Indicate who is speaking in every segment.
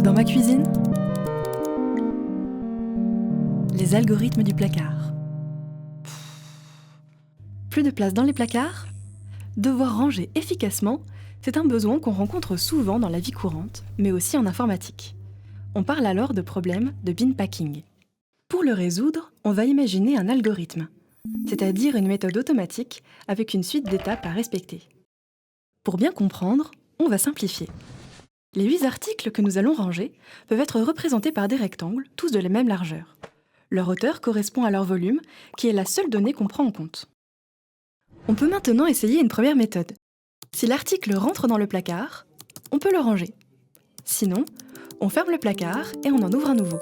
Speaker 1: Dans ma cuisine, les algorithmes du placard. Plus de place dans les placards? Devoir ranger efficacement, c'est un besoin qu'on rencontre souvent dans la vie courante, mais aussi en informatique. On parle alors de problème de bin packing. Pour le résoudre, on va imaginer un algorithme, c'est-à-dire une méthode automatique avec une suite d'étapes à respecter. Pour bien comprendre, on va simplifier. Les 8 articles que nous allons ranger peuvent être représentés par des rectangles, tous de la même largeur. Leur hauteur correspond à leur volume, qui est la seule donnée qu'on prend en compte. On peut maintenant essayer une première méthode. Si l'article rentre dans le placard, on peut le ranger. Sinon, on ferme le placard et on en ouvre un nouveau.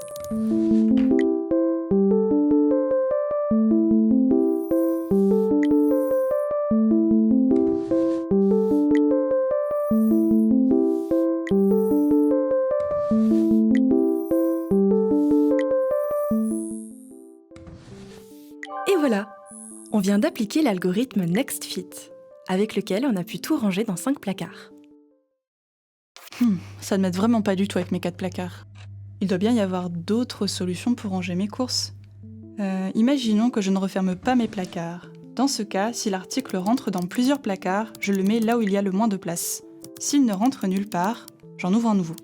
Speaker 1: Et voilà, on vient d'appliquer l'algorithme NextFit, avec lequel on a pu tout ranger dans 5 placards.
Speaker 2: Ça ne m'aide vraiment pas du tout avec mes 4 placards. Il doit bien y avoir d'autres solutions pour ranger mes courses. Imaginons que je ne referme pas mes placards. Dans ce cas, si l'article rentre dans plusieurs placards, je le mets là où il y a le moins de place. S'il ne rentre nulle part, j'en ouvre un nouveau.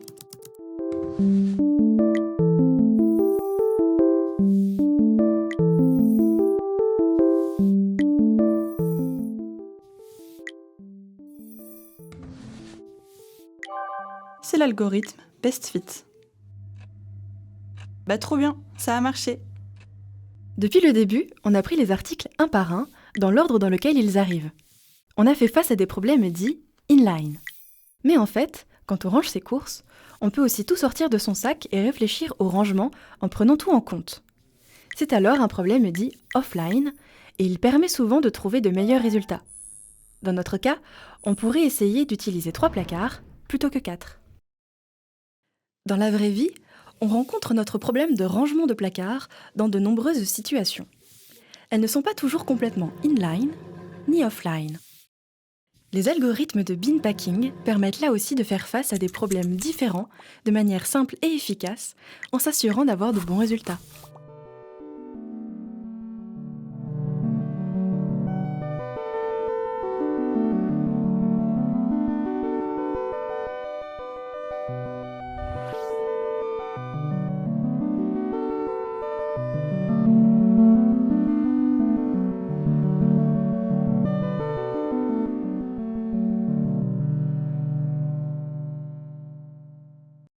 Speaker 2: C'est l'algorithme BestFit. Trop bien, ça a marché.
Speaker 1: Depuis le début, on a pris les articles un par un, dans l'ordre dans lequel ils arrivent. On a fait face à des problèmes dits inline. Mais en fait, quand on range ses courses, on peut aussi tout sortir de son sac et réfléchir au rangement en prenant tout en compte. C'est alors un problème dit offline, et il permet souvent de trouver de meilleurs résultats. Dans notre cas, on pourrait essayer d'utiliser 3 placards plutôt que 4. Dans la vraie vie, on rencontre notre problème de rangement de placards dans de nombreuses situations. Elles ne sont pas toujours complètement inline ni offline. Les algorithmes de bin packing permettent là aussi de faire face à des problèmes différents de manière simple et efficace en s'assurant d'avoir de bons résultats.